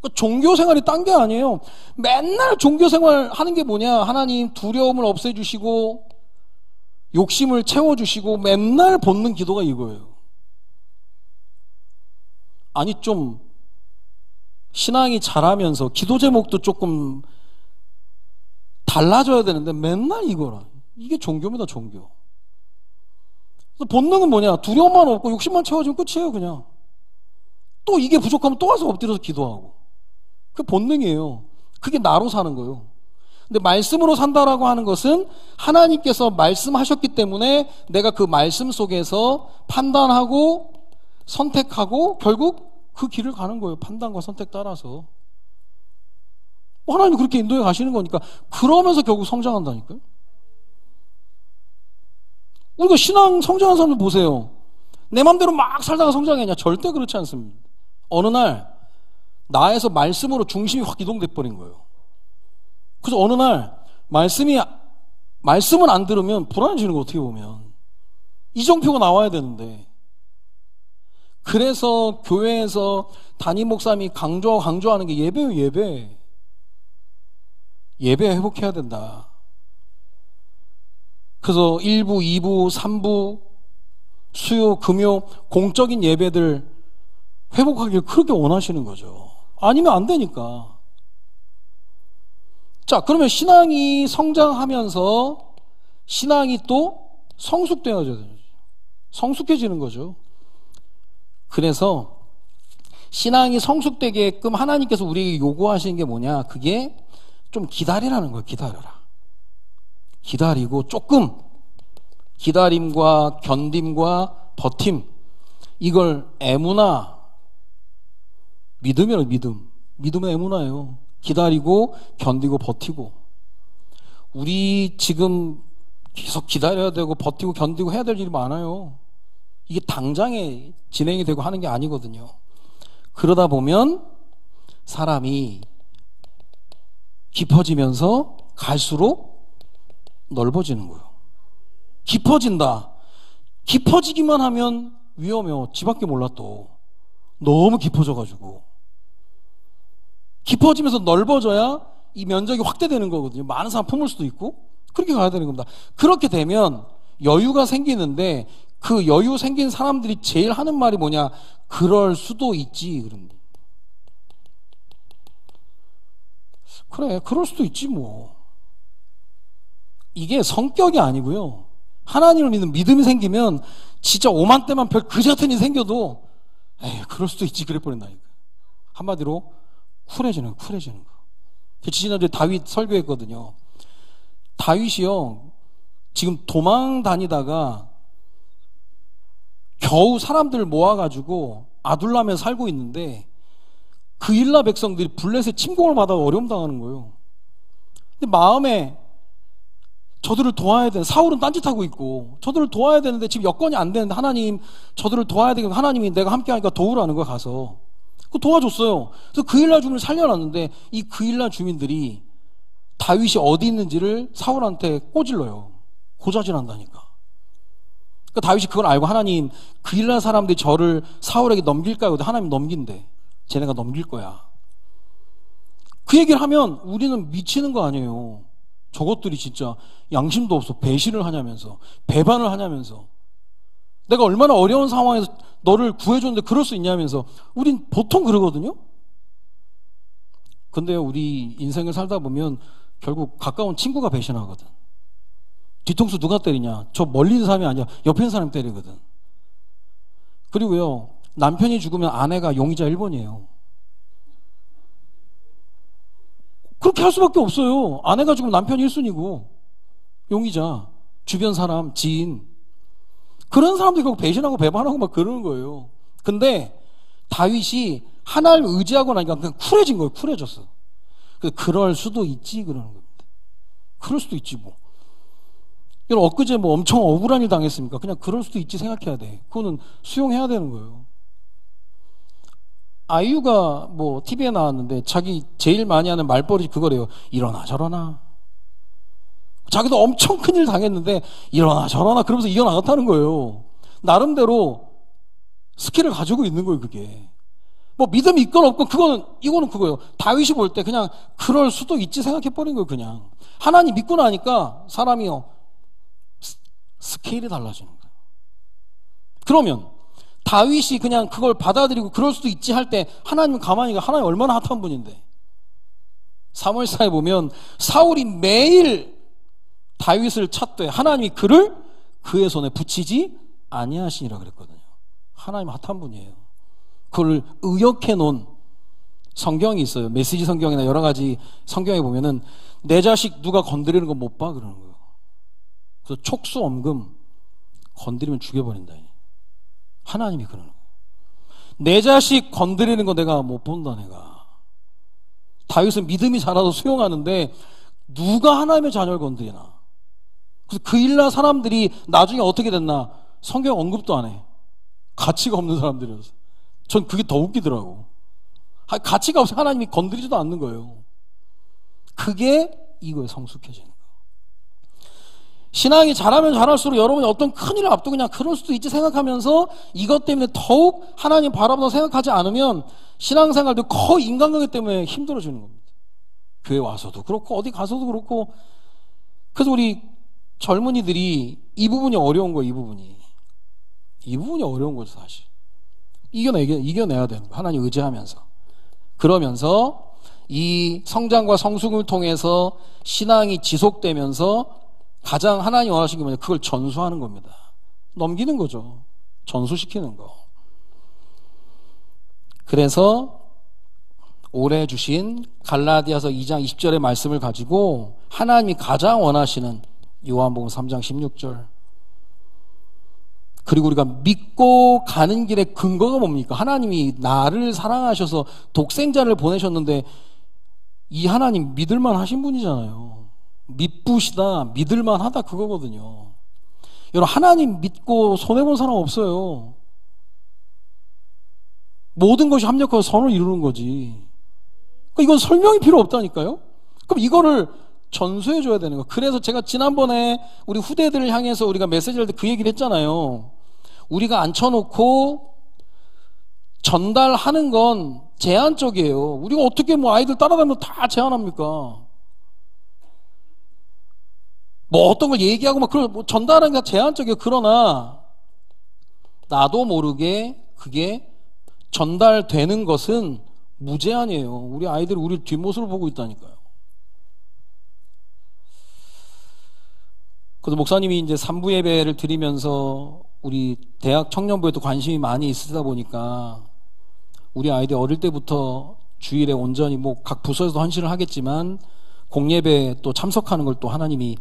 그러니까 종교 생활이 딴 게 아니에요. 맨날 종교 생활 하는 게 뭐냐? 하나님 두려움을 없애주시고 욕심을 채워주시고 맨날 본능 기도가 이거예요. 아니 좀 신앙이 자라면서 기도 제목도 조금 달라져야 되는데 맨날 이거라. 이게 종교입니다. 종교. 본능은 뭐냐? 두려움만 없고 욕심만 채워주면 끝이에요. 그냥 또 이게 부족하면 또 와서 엎드려서 기도하고. 그게 본능이에요. 그게 나로 사는 거예요. 근데 말씀으로 산다라고 하는 것은 하나님께서 말씀하셨기 때문에 내가 그 말씀 속에서 판단하고 선택하고 결국 그 길을 가는 거예요. 판단과 선택 따라서. 하나님이 그렇게 인도해 가시는 거니까. 그러면서 결국 성장한다니까요. 우리가 신앙 성장한 사람들 보세요. 내 맘대로 막 살다가 성장했냐? 절대 그렇지 않습니다. 어느 날 나에서 말씀으로 중심이 확 이동돼 버린 거예요. 그래서 어느 날 말씀을 안 들으면 불안해지는 거, 어떻게 보면. 이정표가 나와야 되는데. 그래서 교회에서 담임 목사님이 강조하는 게 예배요, 예배. 예배 회복해야 된다. 그래서 1부, 2부, 3부, 수요, 금요, 공적인 예배들 회복하기를 그렇게 원하시는 거죠. 아니면 안 되니까. 자, 그러면 신앙이 성장하면서 신앙이 또 성숙해지는 거죠. 그래서 신앙이 성숙되게끔 하나님께서 우리에게 요구하시는 게 뭐냐? 그게 좀 기다리라는 거예요. 기다려라. 기다리고 조금 기다림과 견딤과 버팀, 이걸 에무나, 믿음이에요. 믿음은 에무나예요. 기다리고 견디고 버티고. 우리 지금 계속 기다려야 되고 버티고 견디고 해야 될 일이 많아요. 이게 당장에 진행이 되고 하는 게 아니거든요. 그러다 보면 사람이 깊어지면서 갈수록 넓어지는 거예요. 깊어진다. 깊어지기만 하면 위험해요. 지밖에 몰라 또. 너무 깊어져가지고. 깊어지면서 넓어져야 이 면적이 확대되는 거거든요. 많은 사람 품을 수도 있고 그렇게 가야 되는 겁니다. 그렇게 되면 여유가 생기는데 그 여유 생긴 사람들이 제일 하는 말이 뭐냐? 그럴 수도 있지. 그런. 그래, 그럴 수도 있지 뭐. 이게 성격이 아니고요. 하나님을 믿는 믿음이 생기면 진짜 오만때만 별 그지 같은 일이 생겨도 에이, 그럴 수도 있지 그래 버린다니까. 한마디로 쿨해지는 거. 지난주에 다윗 설교했거든요. 다윗이요, 지금 도망 다니다가 겨우 사람들 모아가지고 아둘람에 살고 있는데 그일라 백성들이 블레셋 침공을 받아 어려움 당하는 거예요. 근데 마음에 저들을 도와야 되는, 사울은 딴짓하고 있고 저들을 도와야 되는데 지금 여건이 안 되는데 하나님 저들을 도와야 되겠는데 하나님이 내가 함께 하니까 도우라는 거야. 가서 그 도와줬어요. 그래서 그일라 주민을 살려놨는데 이 그일라 주민들이 다윗이 어디 있는지를 사울한테 꼬질러요. 고자질한다니까. 그러니까 다윗이 그걸 알고 하나님 그일라 사람들이 저를 사울에게 넘길까요? 하나님 넘긴대. 쟤네가 넘길 거야. 그 얘기를 하면 우리는 미치는 거 아니에요. 저것들이 진짜 양심도 없어. 배신을 하냐면서, 배반을 하냐면서, 내가 얼마나 어려운 상황에서 너를 구해줬는데 그럴 수 있냐면서. 우린 보통 그러거든요. 근데 우리 인생을 살다 보면 결국 가까운 친구가 배신하거든. 뒤통수 누가 때리냐? 저 멀리 있는 사람이 아니야. 옆에 있는 사람이 때리거든. 그리고요, 남편이 죽으면 아내가 용의자 1번이에요. 그렇게 할 수밖에 없어요. 아내가 죽으면 남편이 1순위고 용의자, 주변 사람, 지인, 그런 사람들이 결국 배신하고 배반하고 막 그러는 거예요. 근데 다윗이 하나님을 의지하고 나니까 그냥 쿨해진 거예요. 쿨해졌어. 그럴 수도 있지 그러는 겁니다. 그럴 수도 있지 뭐. 여러분 엊그제 뭐 엄청 억울한 일 당했습니까? 그냥 그럴 수도 있지 생각해야 돼. 그거는 수용해야 되는 거예요. 아이유가 뭐 TV에 나왔는데 자기 제일 많이 하는 말버릇이 그거래요. 이러나 저러나. 자기도 엄청 큰일 당했는데 이러나 저러나 그러면서 이겨나갔다는 거예요. 나름대로 스킬을 가지고 있는 거예요. 그게 뭐 믿음이 있건 없건 이거는 그거예요. 다윗이 볼 때 그냥 그럴 수도 있지 생각해버린 거예요. 그냥 하나님 믿고 나니까 사람이요 스케일이 달라지는 거예요. 그러면 다윗이 그냥 그걸 받아들이고 그럴 수도 있지 할 때 하나님은 가만히 가. 하나님 얼마나 핫한 분인데. 사무엘사에 보면 사울이 매일 다윗을 찾되 하나님이 그를 그의 손에 붙이지 아니하시니라 그랬거든요. 하나님 핫한 분이에요. 그걸 의역해 놓은 성경이 있어요. 메시지 성경이나 여러 가지 성경에 보면은 내 자식 누가 건드리는 거 못 봐 그러는 거예요. 그래서 촉수 엄금 건드리면 죽여버린다. 하나님이 그러는 거예요. 내 자식 건드리는 거 내가 못 본다. 내가 다윗은 믿음이 자라서 수용하는데 누가 하나님의 자녀를 건드리나. 그래서 그일라 사람들이 나중에 어떻게 됐나 성경 언급도 안 해. 가치가 없는 사람들이어서. 전 그게 더 웃기더라고. 가치가 없어. 하나님이 건드리지도 않는 거예요. 그게 이거에 성숙해지는 거예요. 신앙이 잘하면 잘할수록 여러분이 어떤 큰일을 앞두고 그냥 그럴 수도 있지 생각하면서 이것 때문에 더욱 하나님 바라보다 생각하지 않으면 신앙생활도 거의 인간관계 때문에 힘들어지는 겁니다. 교회 와서도 그렇고 어디 가서도 그렇고. 그래서 우리 젊은이들이 이 부분이 어려운 거예요. 이 부분이 어려운 거죠, 사실. 이겨내야 되는 거예요. 하나님 의지하면서. 그러면서 이 성장과 성숙을 통해서 신앙이 지속되면서 가장 하나님 원하시는 게 뭐냐? 그걸 전수하는 겁니다. 넘기는 거죠. 전수시키는 거. 그래서 올해 주신 갈라디아서 2장 20절의 말씀을 가지고 하나님이 가장 원하시는 요한복음 3장 16절, 그리고 우리가 믿고 가는 길의 근거가 뭡니까? 하나님이 나를 사랑하셔서 독생자를 보내셨는데 이 하나님 믿을만 하신 분이잖아요. 믿부시다, 믿을만 하다, 그거거든요. 여러분, 하나님 믿고 손해본 사람 없어요. 모든 것이 합력하고 선을 이루는 거지. 이건 설명이 필요 없다니까요. 그럼 이거를 전수해줘야 되는 거. 그래서 제가 지난번에 우리 후대들을 향해서 우리가 메시지를 할 때 그 얘기를 했잖아요. 우리가 앉혀놓고 전달하는 건 제한적이에요. 우리가 어떻게 뭐 아이들 따라다니면 다 제한합니까? 뭐 어떤 걸 얘기하고 막 그런 뭐 전달하는 게 제한적이에요. 그러나 나도 모르게 그게 전달되는 것은 무제한이에요. 우리 아이들이 우리 뒷모습을 보고 있다니까요. 그래서 목사님이 이제 3부 예배를 드리면서 우리 대학 청년부에도 관심이 많이 있으다 보니까 우리 아이들 어릴 때부터 주일에 온전히 뭐 각 부서에서도 헌신을 하겠지만 공예배에 또 참석하는 걸 또 하나님이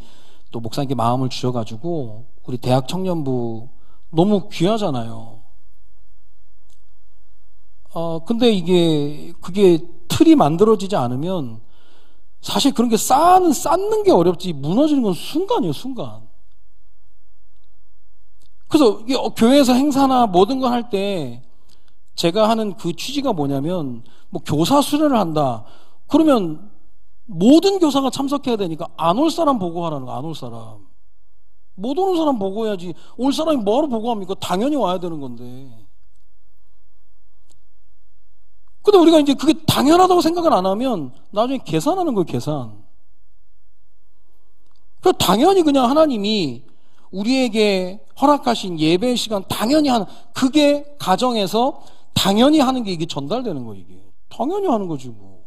또 목사님께 마음을 주셔가지고 우리 대학 청년부 너무 귀하잖아요. 근데 그게 틀이 만들어지지 않으면 사실 그런 게 쌓는 게 어렵지 무너지는 건 순간이에요, 순간. 그래서 교회에서 행사나 모든 걸 할 때 제가 하는 그 취지가 뭐냐면 뭐 교사 수련을 한다. 그러면 모든 교사가 참석해야 되니까 안 올 사람 보고하라는 거, 안 올 사람. 못 오는 사람 보고해야지. 올 사람이 뭐하러 보고합니까? 당연히 와야 되는 건데. 근데 우리가 이제 그게 당연하다고 생각을 안 하면 나중에 계산하는 거예요, 계산. 그래서 당연히 그냥 하나님이 우리에게 허락하신 예배 시간 당연히 하는, 그게 가정에서 당연히 하는 게 이게 전달되는 거예요, 이게. 당연히 하는 거지, 뭐.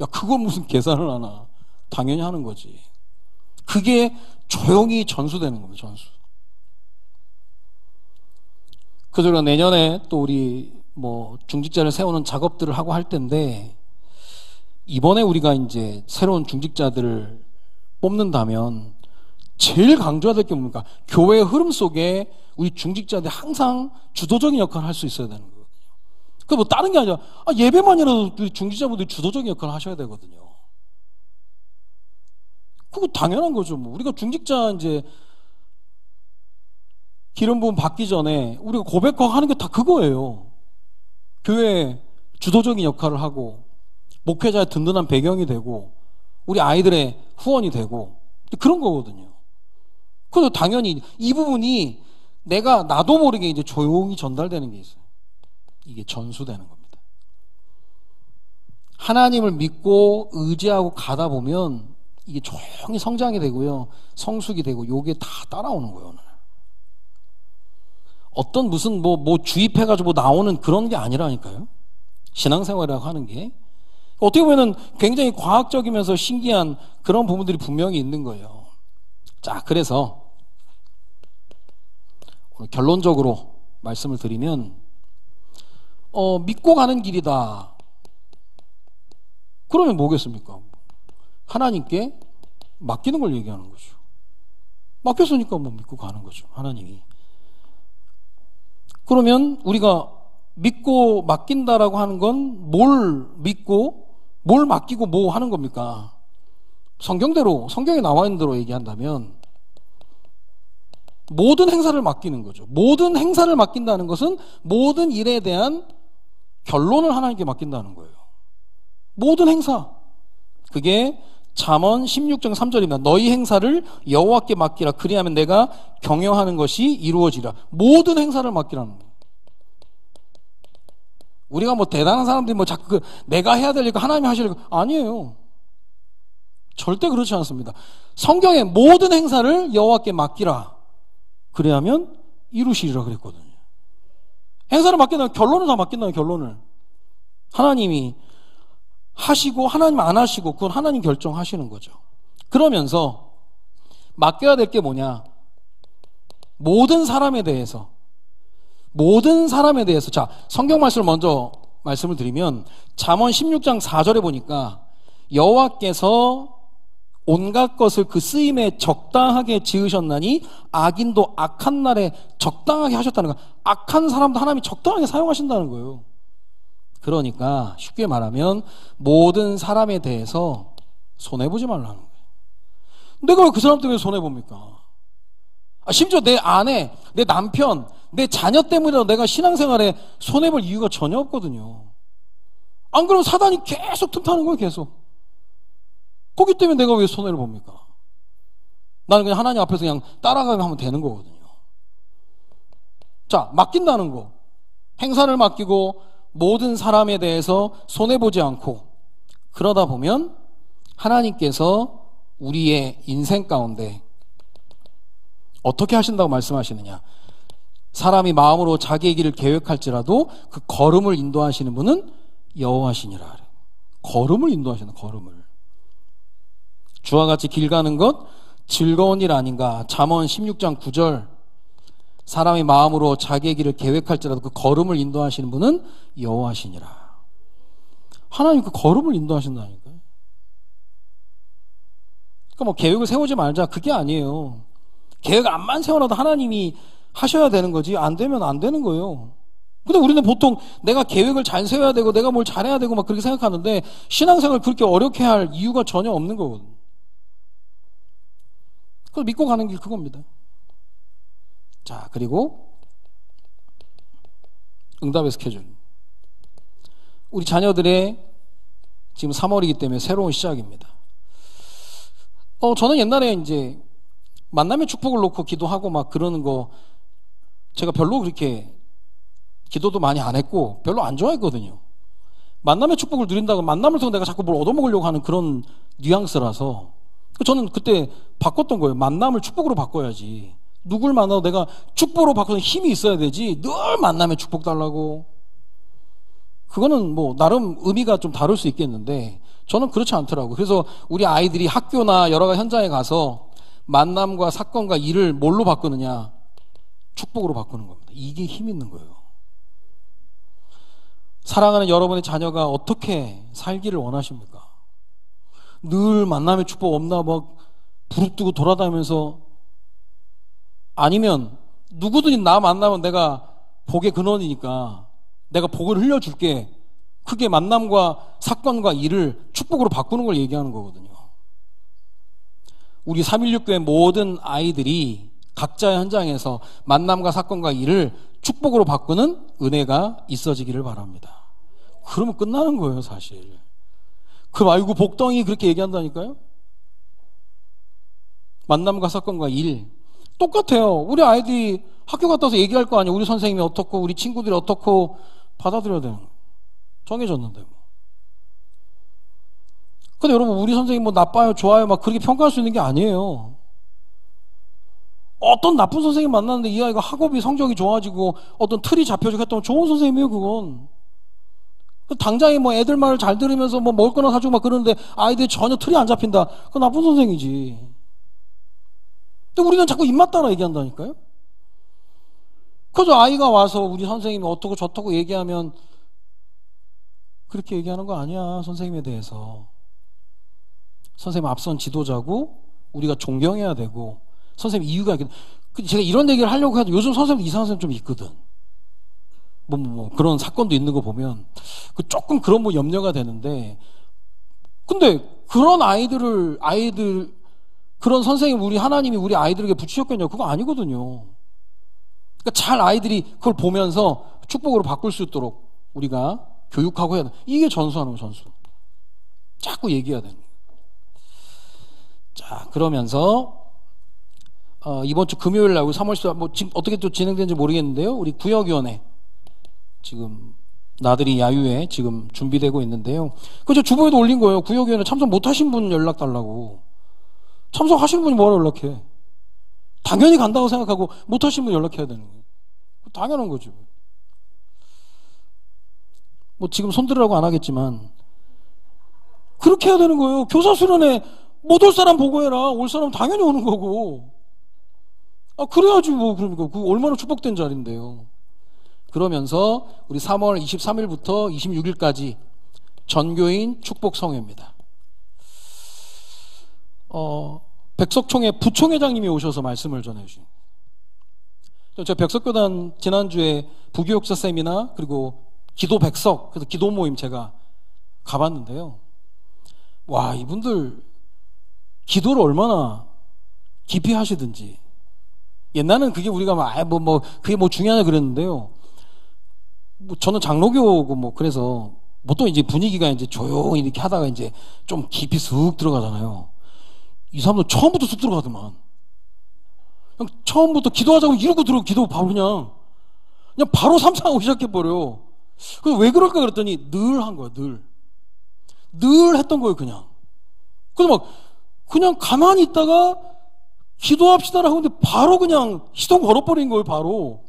야, 그거 무슨 계산을 하나. 당연히 하는 거지. 그게 조용히 전수되는 겁니다, 전수. 그래서 우리가 내년에 또 우리 뭐 중직자를 세우는 작업들을 하고 할 텐데, 이번에 우리가 이제 새로운 중직자들을 뽑는다면 제일 강조해야 될 게 뭡니까? 교회의 흐름 속에 우리 중직자들이 항상 주도적인 역할을 할 수 있어야 되는 거거든요. 그 뭐 다른 게 아니라 예배만이라도 우리 중직자분들이 주도적인 역할을 하셔야 되거든요. 그거 당연한 거죠. 뭐 우리가 중직자 이제 기름 부음 받기 전에 우리가 고백하고 하는 게 다 그거예요. 교회 주도적인 역할을 하고 목회자의 든든한 배경이 되고 우리 아이들의 후원이 되고 그런 거거든요. 그래서 당연히 이 부분이 나도 모르게 이제 조용히 전달되는 게 있어요. 이게 전수되는 겁니다. 하나님을 믿고 의지하고 가다 보면 이게 조용히 성장이 되고요, 성숙이 되고 요게 다 따라오는 거예요. 오늘 어떤 무슨 뭐 주입해가지고 나오는 그런 게 아니라니까요. 신앙생활이라고 하는 게 어떻게 보면은 굉장히 과학적이면서 신기한 그런 부분들이 분명히 있는 거예요. 자, 그래서 오늘 결론적으로 말씀을 드리면 믿고 가는 길이다. 그러면 뭐겠습니까? 하나님께 맡기는 걸 얘기하는 거죠. 맡겼으니까 뭐 믿고 가는 거죠, 하나님이. 그러면 우리가 믿고 맡긴다라고 하는 건 뭘 믿고 뭘 맡기고 뭐 하는 겁니까? 성경에 나와 있는 대로 얘기한다면 모든 행사를 맡기는 거죠. 모든 행사를 맡긴다는 것은 모든 일에 대한 결론을 하나님께 맡긴다는 거예요. 모든 행사. 그게 잠언 16장 3절입니다. 너희 행사를 여호와께 맡기라. 그리하면 내가 경영하는 것이 이루어지라. 모든 행사를 맡기라는 거예요. 우리가 뭐 대단한 사람들이 뭐 자꾸 내가 해야 될 일, 하나님이 하실 일, 아니에요. 절대 그렇지 않습니다. 성경의 모든 행사를 여호와께 맡기라. 그래야면 이루시리라 그랬거든요. 행사를 맡긴다면 결론을 다 맡긴다는 결론을. 하나님이 하시고 하나님 안 하시고 그건 하나님 결정하시는 거죠. 그러면서 맡겨야 될 게 뭐냐? 모든 사람에 대해서. 자, 성경 말씀을 먼저 말씀을 드리면 잠언 16장 4절에 보니까 여호와께서 온갖 것을 그 쓰임에 적당하게 지으셨나니 악인도 악한 날에 적당하게 하셨다는 거예요. 악한 사람도 하나님이 적당하게 사용하신다는 거예요. 그러니까 쉽게 말하면 모든 사람에 대해서 손해보지 말라는 거예요. 내가 왜 그 사람 때문에 손해봅니까? 심지어 내 아내, 내 남편, 내 자녀 때문이라도 내가 신앙생활에 손해볼 이유가 전혀 없거든요. 안 그러면 사단이 계속 틈타는 거예요. 계속. 거기 때문에 내가 왜 손해를 봅니까? 나는 그냥 하나님 앞에서 그냥 따라가면 하면 되는 거거든요. 자, 맡긴다는 거. 행사를 맡기고 모든 사람에 대해서 손해보지 않고 그러다 보면 하나님께서 우리의 인생 가운데 어떻게 하신다고 말씀하시느냐? 사람이 마음으로 자기의 길을 계획할지라도 그 걸음을 인도하시는 분은 여호와시니라. 걸음을 인도하시는 걸음을. 주와 같이 길 가는 것 즐거운 일 아닌가? 잠언 16장 9절. 사람이 마음으로 자기의 길을 계획할지라도 그 걸음을 인도하시는 분은 여호와시니라. 하나님 그 걸음을 인도하신다니까요. 그러니까 뭐 계획을 세우지 말자 그게 아니에요. 계획 암만 세워놔도 하나님이 하셔야 되는 거지 안 되면 안 되는 거예요. 근데 우리는 보통 내가 계획을 잘 세워야 되고 내가 뭘 잘해야 되고 막 그렇게 생각하는데 신앙생활을 그렇게 어렵게 할 이유가 전혀 없는 거거든요. 그래서 믿고 가는 길 그겁니다. 자, 그리고 응답의 스케줄. 우리 자녀들의 지금 3월이기 때문에 새로운 시작입니다. 저는 옛날에 이제 만남의 축복을 놓고 기도하고 막 그러는 거 제가 별로 그렇게 기도도 많이 안 했고 별로 안 좋아했거든요. 만남의 축복을 누린다고 만남을 통해 내가 자꾸 뭘 얻어먹으려고 하는 그런 뉘앙스라서 저는 그때 바꿨던 거예요. 만남을 축복으로 바꿔야지. 누굴 만나도 내가 축복으로 바꾸는 힘이 있어야 되지 늘 만남의 축복 달라고. 그거는 뭐 나름 의미가 좀 다를 수 있겠는데 저는 그렇지 않더라고요. 그래서 우리 아이들이 학교나 여러 가지 현장에 가서 만남과 사건과 일을 뭘로 바꾸느냐? 축복으로 바꾸는 겁니다. 이게 힘 있는 거예요. 사랑하는 여러분의 자녀가 어떻게 살기를 원하십니까? 늘 만남의 축복 없나 막 부릅뜨고 돌아다니면서 아니면 누구든지 나 만나면 내가 복의 근원이니까 내가 복을 흘려줄게. 크게 만남과 사건과 일을 축복으로 바꾸는 걸 얘기하는 거거든요. 우리 316교회 모든 아이들이 각자의 현장에서 만남과 사건과 일을 축복으로 바꾸는 은혜가 있어지기를 바랍니다. 그러면 끝나는 거예요, 사실. 그 말고 복덩이 그렇게 얘기한다니까요? 만남과 사건과 일. 똑같아요. 우리 아이들이 학교 갔다 와서 얘기할 거 아니에요. 우리 선생님이 어떻고, 우리 친구들이 어떻고, 받아들여야 되는 거예요. 정해졌는데 뭐. 근데 여러분 우리 선생님 뭐 나빠요 좋아요 막 그렇게 평가할 수 있는 게 아니에요. 어떤 나쁜 선생님 만났는데 이 아이가 학업이 성적이 좋아지고 어떤 틀이 잡혀지고 했다면 좋은 선생님이에요. 그건 당장에 뭐 애들 말을 잘 들으면서 뭐 먹을 거나 사주고 막 그러는데 아이들이 전혀 틀이 안 잡힌다. 그건 나쁜 선생이지. 근데 우리는 자꾸 입맛 따라 얘기한다니까요. 그래서 아이가 와서 우리 선생님이 어떻고 저떻고 얘기하면 그렇게 얘기하는 거 아니야. 선생님에 대해서. 선생님 앞선 지도자고 우리가 존경해야 되고 선생님 이유가 있거든. 제가 이런 얘기를 하려고 해도 요즘 선생님 이상한 선생님 좀 있거든. 뭐 그런 사건도 있는 거 보면 조금 그런 뭐 염려가 되는데 근데 그런 아이들 그런 선생님 우리 하나님이 우리 아이들에게 붙이셨겠냐? 그거 아니거든요. 그러니까 잘 아이들이 그걸 보면서 축복으로 바꿀 수 있도록 우리가 교육하고 해야 돼. 이게 전수하는 거 전수. 자꾸 얘기해야 되는 거예요. 자, 그러면서 이번 주 금요일 날, 우리 3월 14일, 뭐, 지금 어떻게 또 진행되는지 모르겠는데요. 우리 구역위원회, 지금, 나들이 야유회 지금 준비되고 있는데요. 그저 주보에도 올린 거예요. 구역위원회 참석 못하신 분 연락 달라고. 참석하시는 분이 뭐하러 연락해? 당연히 간다고 생각하고 못하신 분 연락해야 되는 거예요. 당연한 거죠. 뭐, 지금 손들으라고 안 하겠지만, 그렇게 해야 되는 거예요. 교사수련회 못 올 사람 보고해라. 올 사람 당연히 오는 거고. 그래야지 뭐. 그러니까 그 얼마나 축복된 자리인데요. 그러면서 우리 3월 23일부터 26일까지 전교인 축복 성회입니다. 백석총회 부총회장님이 오셔서 말씀을 전해주신. 제가 백석교단 지난주에 부교육자 세미나 그리고 기도 백석, 그래서 기도 모임 제가 가봤는데요. 와, 이분들 기도를 얼마나 깊이 하시든지. 옛날에는 그게 우리가 그게 뭐 중요하냐 그랬는데요. 뭐 저는 장로교고 뭐 그래서 보통 이제 분위기가 이제 조용히 이렇게 하다가 이제 좀 깊이 쑥 들어가잖아요. 이 사람도 처음부터 쑥 들어가더만. 그냥 처음부터 기도하자고 이러고 기도 바로 그냥 바로 삼상하고 시작해버려. 그래서 왜 그럴까 그랬더니 늘 한 거야, 늘 했던 거예요, 그냥. 그래서 막 그냥 가만히 있다가 기도합시다라고 하는데 바로 그냥 시동 걸어버린 거예요, 바로.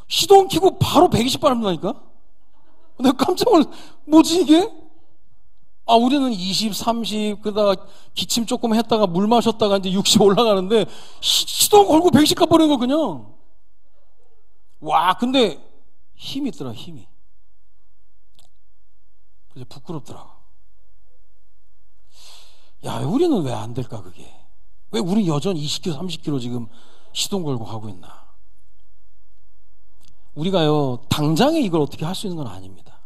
시동 켜고 바로 120 밟는다니까? 내가 깜짝 놀랐어. 뭐지, 이게? 우리는 20, 30, 그러다가 기침 조금 했다가 물 마셨다가 이제 60 올라가는데, 시동 걸고 110 가버린 거, 그냥. 와, 근데 힘이 있더라, 힘이. 그래서 부끄럽더라고. 야, 우리는 왜 안 될까, 그게? 왜 우리는 여전히 20km, 30km 지금 시동 걸고 가고 있나? 우리가요, 당장에 이걸 어떻게 할 수 있는 건 아닙니다.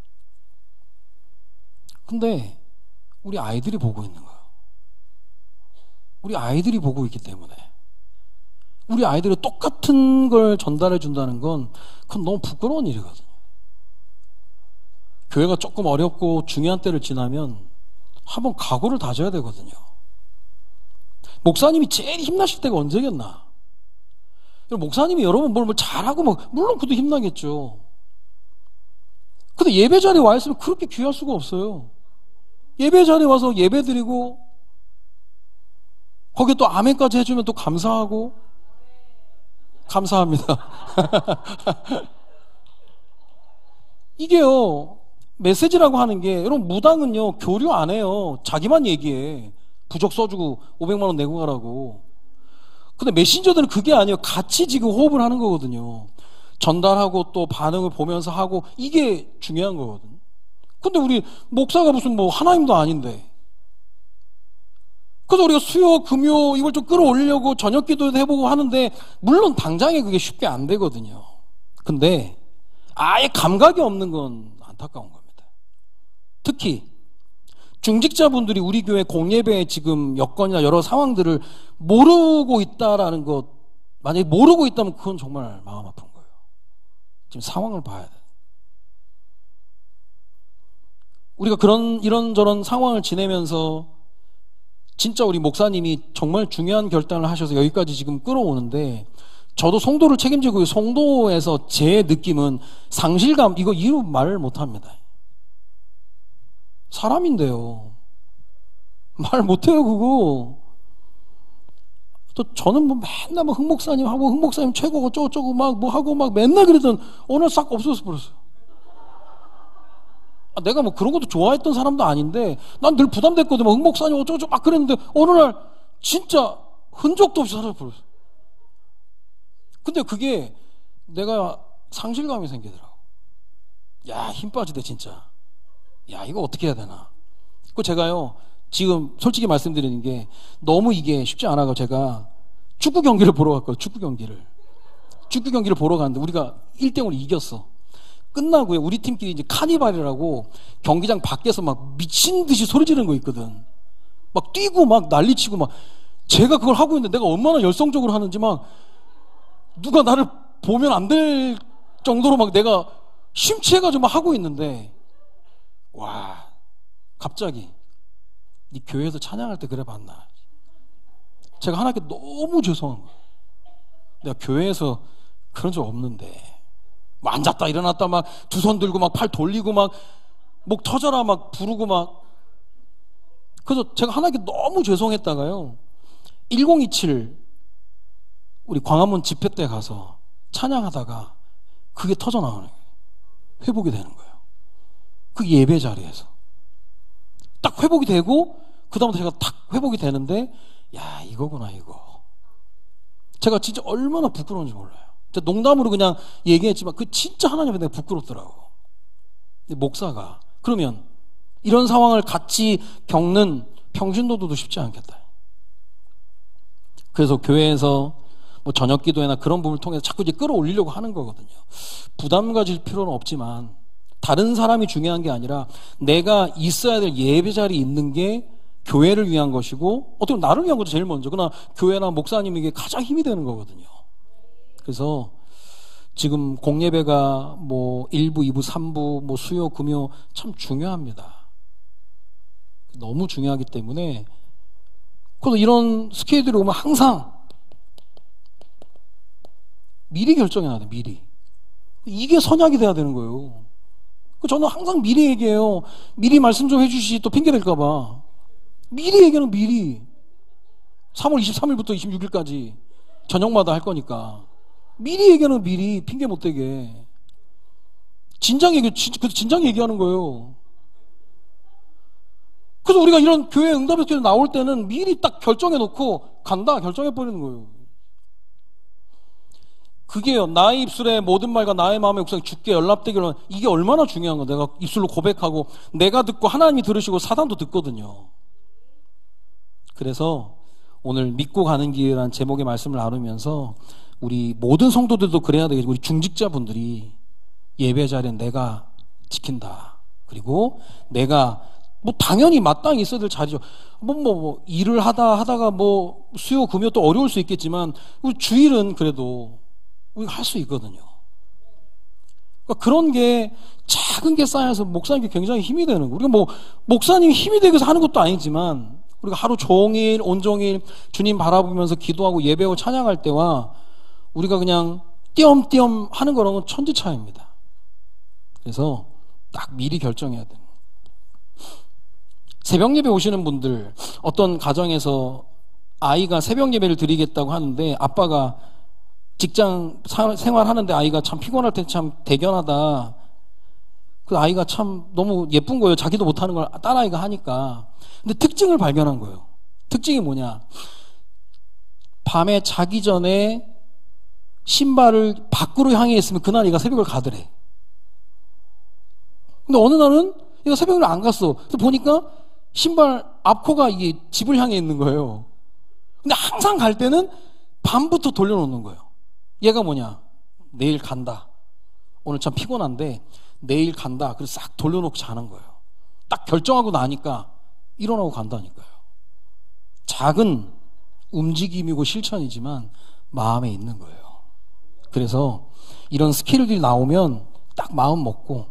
근데 우리 아이들이 보고 있는 거예요. 우리 아이들이 보고 있기 때문에 우리 아이들이 똑같은 걸 전달해 준다는 건 그건 너무 부끄러운 일이거든요. 교회가 조금 어렵고 중요한 때를 지나면 한번 각오를 다져야 되거든요. 목사님이 제일 힘나실 때가 언제겠나? 목사님이 여러분 뭘 잘하고 물론 그도 힘나겠죠. 근데 예배 자리에 와 있으면 그렇게 귀할 수가 없어요. 예배 자리에 와서 예배 드리고 거기에 또 아멘까지 해주면 또 감사하고. 감사합니다. 이게요, 메시지라고 하는 게, 여러분 무당은요 교류 안 해요. 자기만 얘기해. 부적 써주고 500만 원 내고 가라고. 근데 메신저들은 그게 아니에요. 같이 지금 호흡을 하는 거거든요. 전달하고 또 반응을 보면서 하고, 이게 중요한 거거든요. 근데 우리 목사가 무슨 뭐 하나님도 아닌데. 그래서 우리가 수요, 금요 이걸 좀 끌어올리려고 저녁 기도도 해보고 하는데, 물론 당장에 그게 쉽게 안 되거든요. 근데 아예 감각이 없는 건 안타까운 겁니다. 특히 중직자분들이 우리 교회 공예배의 지금 여건이나 여러 상황들을 모르고 있다라는 것, 만약에 모르고 있다면 그건 정말 마음 아픈 거예요. 지금 상황을 봐야 돼. 우리가 이런저런 상황을 지내면서 진짜 우리 목사님이 정말 중요한 결단을 하셔서 여기까지 지금 끌어오는데, 저도 송도를 책임지고 송도에서 제 느낌은 상실감, 이거 이루 말 못합니다. 사람인데요. 말 못해요, 그거. 또 저는 뭐 맨날 뭐 흑목사님 하고 흑목사님 최고고 어쩌고 막 뭐 하고 막 맨날 그러던 어느 날 싹 없어져 버렸어요. 내가 뭐 그런 것도 좋아했던 사람도 아닌데 난 늘 부담됐거든. 막 흑목사님 어쩌고 막 그랬는데 어느 날 진짜 흔적도 없이 사라져버렸어요. 근데 그게 내가 상실감이 생기더라고. 야, 힘 빠지대 진짜. 야, 이거 어떻게 해야 되나. 그 제가요 지금 솔직히 말씀드리는 게 너무 이게 쉽지 않아서 제가 축구 경기를 보러 갔거든요. 축구 경기를 보러 갔는데 우리가 1대0으로 이겼어. 끝나고요, 우리 팀끼리 이제 카니발이라고 경기장 밖에서 막 미친 듯이 소리 지르는 거 있거든. 막 뛰고 막 난리치고 막. 제가 그걸 하고 있는데 내가 얼마나 열성적으로 하는지 막 누가 나를 보면 안 될 정도로 막 내가 심취해가지고 막 하고 있는데, 와, 갑자기 네 교회에서 찬양할 때 그래 봤나. 제가 하나님께 너무 죄송한 거예요. 내가 교회에서 그런 적 없는데 뭐 앉았다 일어났다 막 두 손 들고 막 팔 돌리고 막 목 터져라 막 부르고 막. 그래서 제가 하나님께 너무 죄송했다가요 1027 우리 광화문 집회 때 가서 찬양하다가 그게 터져나오는 거예요. 회복이 되는 거예요. 그 예배 자리에서 딱 회복이 되고 그 다음부터 제가 딱 회복이 되는데 야 이거구나 이거. 제가 진짜 얼마나 부끄러운지 몰라요. 제가 농담으로 그냥 얘기했지만 그 진짜 하나님한테 내가 부끄럽더라고. 근데 목사가 그러면 이런 상황을 같이 겪는 평신도도 쉽지 않겠다. 그래서 교회에서 뭐 저녁 기도회나 그런 부분을 통해서 자꾸 이제 끌어올리려고 하는 거거든요. 부담 가질 필요는 없지만 다른 사람이 중요한 게 아니라 내가 있어야 될 예배 자리에 있는 게 교회를 위한 것이고 어떻게 보면 나를 위한 것도 제일 먼저. 그러나 교회나 목사님에게 가장 힘이 되는 거거든요. 그래서 지금 공예배가 뭐 1부, 2부, 3부, 뭐 수요, 금요 참 중요합니다. 너무 중요하기 때문에 그래서 이런 스케줄이 오면 항상 미리 결정해야 돼. 미리. 이게 선약이 돼야 되는 거예요. 저는 항상 미리 얘기해요. 미리 말씀 좀 해주시 또 핑계 댈까 봐. 미리 얘기하는 미리 3월 23일부터 26일까지 저녁마다 할 거니까 미리 얘기하는 미리 핑계 못 대게 진작 얘기하는 거예요. 그래서 우리가 이런 교회 응답에서 나올 때는 미리 딱 결정해 놓고 간다 결정해 버리는 거예요. 그게요 나의 입술에 모든 말과 나의 마음의 묵상이 주께 연락되기로 이게 얼마나 중요한 거. 내가 입술로 고백하고 내가 듣고 하나님이 들으시고 사단도 듣거든요. 그래서 오늘 믿고 가는 길이라는 제목의 말씀을 나누면서 우리 모든 성도들도 그래야 되겠지만 우리 중직자분들이 예배 자리는 내가 지킨다. 그리고 내가 뭐 당연히 마땅히 있어야 될 자리죠. 뭐 일을 하다가 뭐 수요 금요 또 어려울 수 있겠지만 우리 주일은 그래도 우리가 할 수 있거든요. 그러니까 그런 게 작은 게 쌓여서 목사님께 굉장히 힘이 되는 거예요. 우리가 뭐 목사님이 힘이 되기 위해서 하는 것도 아니지만 우리가 하루 종일 온종일 주님 바라보면서 기도하고 예배하고 찬양할 때와 우리가 그냥 띄엄띄엄 하는 거랑은 천지 차이입니다. 그래서 딱 미리 결정해야 돼요. 새벽 예배 오시는 분들 어떤 가정에서 아이가 새벽 예배를 드리겠다고 하는데 아빠가 직장 생활하는데 아이가 참 피곤할 때 참 대견하다. 그 아이가 참 너무 예쁜 거예요. 자기도 못하는 걸 딸아이가 하니까. 근데 특징을 발견한 거예요. 특징이 뭐냐? 밤에 자기 전에 신발을 밖으로 향해 있으면 그날 얘가 새벽을 가더래. 근데 어느 날은 얘가 새벽을 안 갔어. 그래서 보니까 신발 앞코가 이게 집을 향해 있는 거예요. 근데 항상 갈 때는 밤부터 돌려놓는 거예요. 얘가 뭐냐? 내일 간다. 오늘 참 피곤한데 내일 간다. 그래서 싹 돌려놓고 자는 거예요. 딱 결정하고 나니까 일어나고 간다니까요. 작은 움직임이고 실천이지만 마음에 있는 거예요. 그래서 이런 스케줄들이 나오면 딱 마음 먹고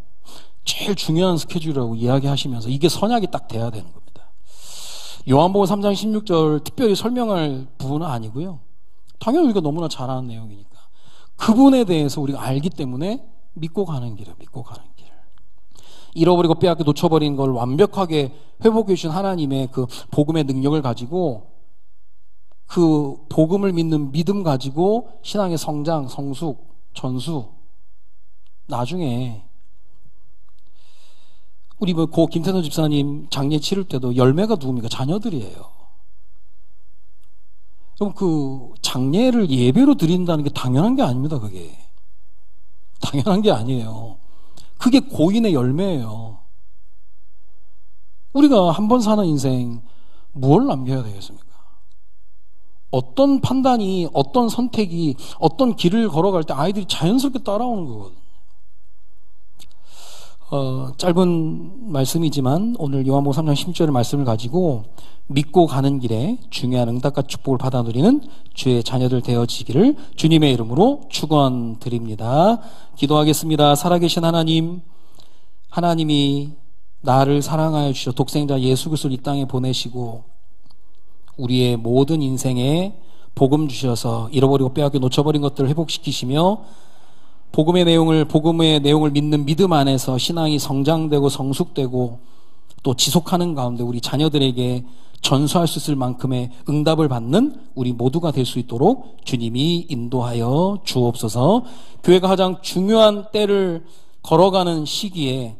제일 중요한 스케줄이라고 이야기하시면서 이게 선약이 딱 돼야 되는 겁니다. 요한복음 3장 16절 특별히 설명할 부분은 아니고요. 당연히 우리가 너무나 잘 아는 내용이니까 그분에 대해서 우리가 알기 때문에 믿고 가는 길이에요. 믿고 가는 길. 잃어버리고 빼앗겨 놓쳐버린 걸 완벽하게 회복해 주신 하나님의 그 복음의 능력을 가지고 그 복음을 믿는 믿음 가지고 신앙의 성장, 성숙, 전수 나중에 우리 고 김태선 집사님 장례 치를 때도 열매가 누굽니까? 자녀들이에요. 그럼 그 장례를 예배로 드린다는 게 당연한 게 아닙니다. 그게 당연한 게 아니에요. 그게 고인의 열매예요. 우리가 한 번 사는 인생 무엇을 남겨야 되겠습니까? 어떤 판단이, 어떤 선택이, 어떤 길을 걸어갈 때 아이들이 자연스럽게 따라오는 거거든요. 짧은 말씀이지만 오늘 요한복음 3장 16절의 말씀을 가지고 믿고 가는 길에 중요한 응답과 축복을 받아 누리는 주의 자녀들 되어지기를 주님의 이름으로 축원드립니다. 기도하겠습니다. 살아계신 하나님, 하나님이 나를 사랑하여 주셔 독생자 예수 그리스도를 이 땅에 보내시고 우리의 모든 인생에 복음 주셔서 잃어버리고 빼앗겨 놓쳐버린 것들을 회복시키시며 복음의 내용을 믿는 믿음 안에서 신앙이 성장되고 성숙되고 또 지속하는 가운데 우리 자녀들에게 전수할 수 있을 만큼의 응답을 받는 우리 모두가 될 수 있도록 주님이 인도하여 주옵소서. 교회가 가장 중요한 때를 걸어가는 시기에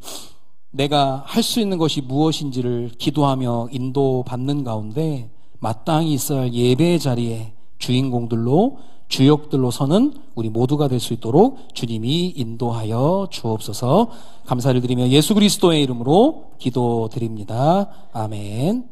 내가 할 수 있는 것이 무엇인지를 기도하며 인도받는 가운데 마땅히 있어야 할 예배의 자리에 주인공들로 주역들로 서는 우리 모두가 될 수 있도록 주님이 인도하여 주옵소서. 감사를 드리며 예수 그리스도의 이름으로 기도드립니다. 아멘.